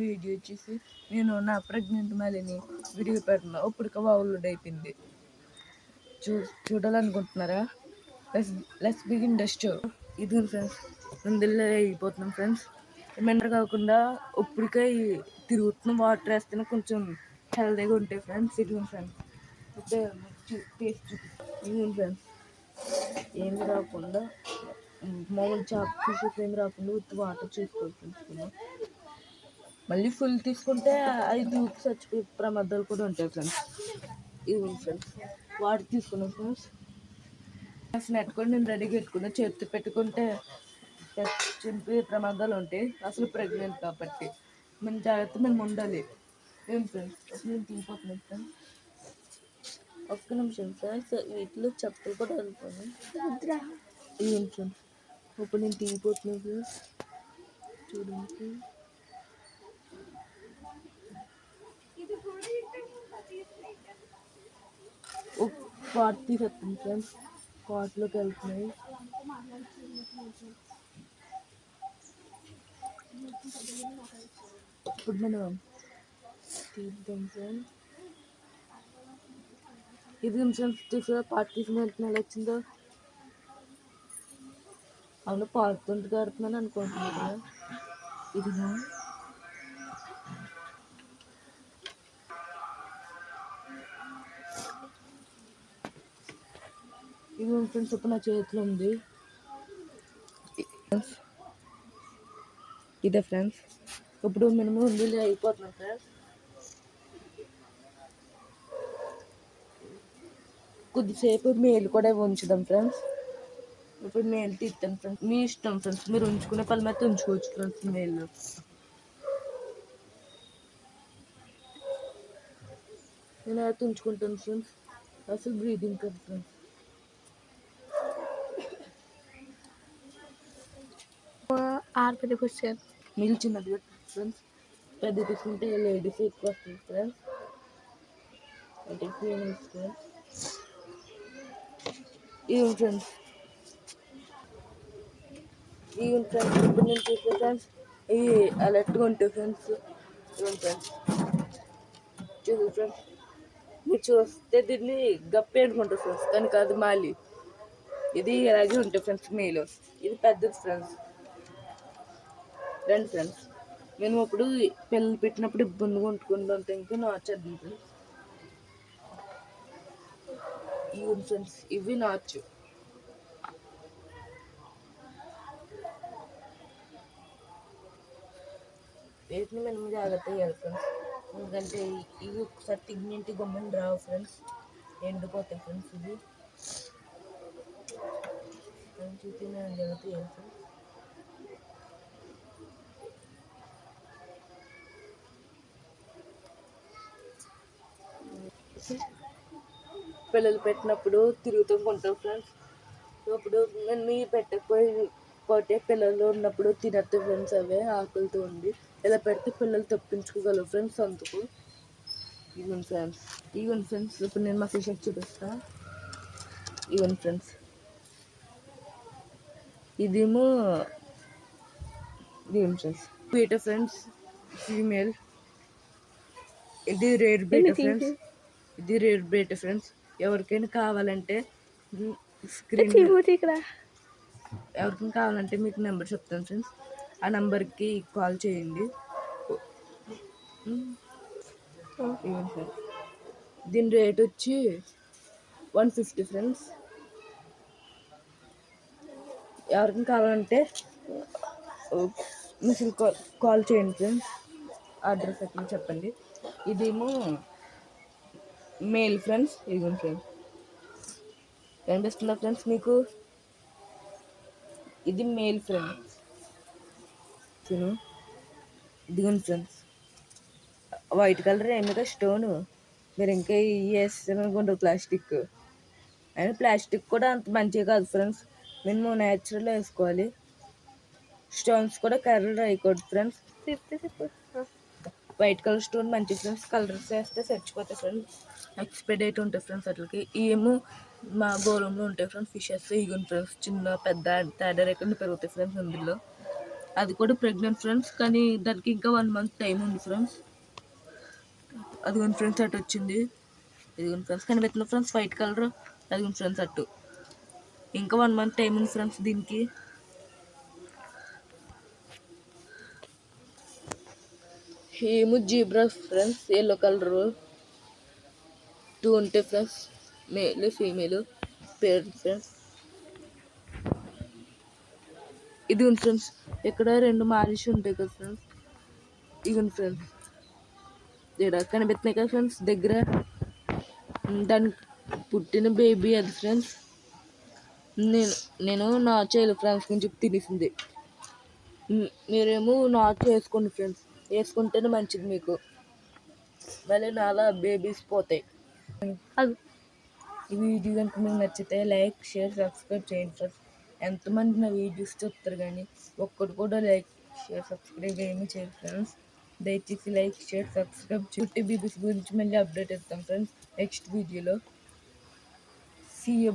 Video వచ్చేసి నేను నా ప్రెగ్నెంట్ మళ్ళీని వీడియో పెడుతున్నా. ఇప్పుడు డౌన్లోడ్ అయిపోయింది. చూడాలనుకుంటున్నారా? Let's begin the show. ఇది ఫ్రెండ్స్, ముందులో అయిపోతున్నాం ఫ్రెండ్స్. ఏమైనా కాకుండా ఇప్పటికే తిరుగుతున్నాం. వాటర్ వేస్తేనే కొంచెం హెల్దీగా ఉంటాయి ఫ్రెండ్స్. ఇది ఫ్రెండ్స్, ఇప్పుడు టేస్ట్ ఇది ఫ్రెండ్స్, ఏమి రాకుండా మామూలు చాప్ పీసెస్ ఏమి రాకుండా వాటర్ చూసుకోవాలి. మళ్ళీ ఫుల్ తీసుకుంటే 5 చచ్చిపోయే ప్రమాదాలు కూడా ఉంటాయి ఫ్రెండ్స్. ఇది ఫ్రెండ్స్, వాటర్ తీసుకున్నాం ఫ్రెండ్స్. నెట్ కూడా నేను రెడీగా పెట్టుకున్నా. చేతి పెట్టుకుంటే చనిపోయే ప్రమాదాలు ఉంటాయి. అసలు ప్రెగ్నెంట్ కాబట్టి మన జాగ్రత్త మేము ఉండాలి. ఏం ఫ్రెండ్స్, నేను తీసిపోతున్నాను ఫ్రెండ్స్. ఒక్క నిమిషం ఫ్రెండ్స్, వీటిలో చెప్పులు కూడా వెళ్ళిపోయి ఏం ఫ్రెండ్స్. ఇప్పుడు నేను తీసిపోతున్నాను ఫ్రెండ్స్, చూడండి. పాట్ తీసేస్తాను ఫ్రెండ్స్, పాట్లోకి వెళ్తున్నాయి. ఇప్పుడు మనం తీద్దాం ఫ్రెండ్స్. ఇది ఫ్రెండ్స్, చూసా పాట్ తీసిన వెళ్తున్నా వచ్చిందో. అవును, పాడుతుంటే కడుతున్నాను అనుకుంటున్నాను కదా. ఇదిగా ఇది ఫ్రెండ్స్, ఇప్పుడు నా చేతిలో ఉంది. ఇదే ఫ్రెండ్స్, ఇప్పుడు మేము ముందు అయిపోతున్నాం ఫ్రెండ్స్. కొద్దిసేపు మేలు కూడా ఉంచుదాం ఫ్రెండ్స్. ఇప్పుడు మేలు తీస్తాను ఫ్రెండ్స్. మీ ఇష్టం ఫ్రెండ్స్, మీరు ఉంచుకునే పని అయితే ఉంచుకోవచ్చు ఫ్రెండ్స్. మేలు నేను అయితే ఉంచుకుంటాను ఫ్రెండ్స్. అసలు బ్రీదింగ్ కదా ఫ్రెండ్స్. పెద్ద క్వశ్చన్ మీరు చిన్నది ఫ్రెండ్స్, పెద్ద తీసుకుంటే లేడీస్ ఎక్కువ వస్తుంది ఫ్రెండ్స్. అంటే ఫీలింగ్స్ ఫ్రెండ్స్. ఈవెన్ ఫ్రెండ్స్, ఇప్పుడు నేను చూసే ఫ్రెండ్స్, ఇవి అలర్ట్గా ఉంటాయి ఫ్రెండ్స్. ఈవెన్ ఫ్రెండ్స్, చూసి ఫ్రెండ్స్, మీరు చూస్తే దీన్ని గప్పి అనుకుంటారు ఫ్రెండ్స్, కానీ కాదు మాలి. ఇది అలాగే ఉంటాయి ఫ్రెండ్స్. మేలు ఇది పెద్దది ఫ్రెండ్స్. రండి ఫ్రెండ్స్, మేము ఇప్పుడు పిల్లలు పెట్టినప్పుడు ఇబ్బందిగా ఉంటుకుంటాం. ఇంకా నాచేద్దాం ఫ్రెండ్స్. ఇవి ఫ్రెండ్స్, ఇవి నాచు. వీటిని మనం జాగ్రత్త చేయాలి ఫ్రెండ్స్. ఎందుకంటే ఇవి ఒకసారి తిగ్నింటి గమ్మని రావు ఫ్రెండ్స్, ఎండిపోతాయి ఫ్రెండ్స్. ఇది చూసి మనం జాగ్రత్త చేయాలి ఫ్రెండ్స్. పిల్లలు పెట్టినప్పుడు తిరుగుతూ ఉంటాం ఫ్రెండ్స్. అప్పుడు మీ పెట్టకపోతే పిల్లలు ఉన్నప్పుడు తినద్దు ఫ్రెండ్స్. అవే ఆకలితో ఉంది ఇలా పెడితే పిల్లలు తప్పించుకోగలరు ఫ్రెండ్స్. అందుకు ఈవెన్ ఫ్రెండ్స్, ఇప్పుడు నేను మా ఫిషెస్ చూపిస్తా. ఈవెన్ ఫ్రెండ్స్, ఇదేమో ఫ్రెండ్స్ బీటా ఫ్రెండ్స్, ఫీమేల్. ఇది రేర్ బీటా ఫ్రెండ్స్. ఇది రేర్ బీటా ఫ్రెండ్స్. ఎవరికైనా కావాలంటే స్క్రీన్ ఎవరికైనా కావాలంటే మీకు నెంబర్ చెప్తాను ఫ్రెండ్స్. ఆ నెంబర్కి కాల్ చేయండి. దీని రేట్ వచ్చి 150 ఫ్రెండ్స్. ఎవరికైనా కావాలంటే మిషన్ కాల్ చేయండి ఫ్రెండ్స్. అడ్రస్ ఎక్కడ చెప్పండి. ఇదేమో మేల్ ఫ్రెండ్స్. ఇదిగోండి ఫ్రెండ్స్, కనిపిస్తుందా ఫ్రెండ్స్ మీకు? ఇది మేల్ ఫ్రెండ్స్. ఇదిగోండి ఫ్రెండ్స్, వైట్ కలర్ ఎందుకు స్టోను. మీరు ఇంకా వేస్తాను అనుకుంటారు ప్లాస్టిక్. అయినా ప్లాస్టిక్ కూడా అంత మంచిగా కాదు ఫ్రెండ్స్. మేము న్యాచురల్ వేసుకోవాలి. స్టోన్స్ కూడా కలర్ రాయకూడదు ఫ్రెండ్స్. వైట్ కలర్ స్టోన్ మంచి ఫ్రెండ్స్. కలర్స్ వేస్తే చచ్చిపోతాయి ఫ్రెండ్స్. ఎక్స్పైరీ డేట్ ఉంటాయి ఫ్రెండ్స్. వాటికి ఏమో మా గోళంలో ఉంటాయి ఫ్రెండ్స్. Fishes ఇగుంది friends. చిన్న పెద్ద తేడా రేకుండా పెరుగుతాయి ఫ్రెండ్స్ అందులో. అది కూడా ప్రెగ్నెంట్ ఫ్రెండ్స్, కానీ దానికి ఇంకా 1 మంత్ టైం ఉంది ఫ్రెండ్స్. అదిగోండి ఫ్రెండ్స్ అటు వచ్చింది. ఇదిగోండి ఫ్రెండ్స్ కనిపెట్టిన ఫ్రెండ్స్ వైట్ కలర్. అదిగోండి ఫ్రెండ్స్ అటు. ఇంకా 1 మంత్ టైం ఉంది ఫ్రెండ్స్ దీనికి. ఏమో జీబ్రా ఫ్రెండ్స్, ఎల్లో కలర్. 2 ఉంటాయి ఫ్రెండ్స్, మేల్ ఫీమేల్ పేరు ఫ్రెండ్స్. ఇదిగోండి ఫ్రెండ్స్ ఇక్కడ 2 మాలిష్ ఉంటాయి కదా ఫ్రెండ్స్. ఇదిగోండి ఫ్రెండ్స్ ఇక్కడ కనిపెట్టినాయి కదా ఫ్రెండ్స్ దగ్గర. దానికి పుట్టిన బేబీ అది ఫ్రెండ్స్. నేను నా చేయలేదు ఫ్రెండ్స్, కొంచెం తినేసింది. మీరేమో నా చేసుకోండి ఫ్రెండ్స్, వేసుకుంటేనే మంచిది మీకు, మళ్ళీ నాలా బేబీస్ పోతాయి. ఈ వీడియో కనుక మీకు నచ్చితే లైక్, షేర్, సబ్స్క్రైబ్ చేయండి ఫ్రెండ్స్. ఎంతమంది నా వీడియోస్ చూస్తారు కానీ ఒక్కడు కూడా లైక్, షేర్, సబ్స్క్రైబ్ ఏమీ చేయరు ఫ్రెండ్స్. దయచేసి లైక్, షేర్, సబ్స్క్రైబ్ చేయండి. బీబీస్ గురించి మళ్ళీ అప్డేట్ ఇస్తాం ఫ్రెండ్స్ నెక్స్ట్ వీడియోలో. See you.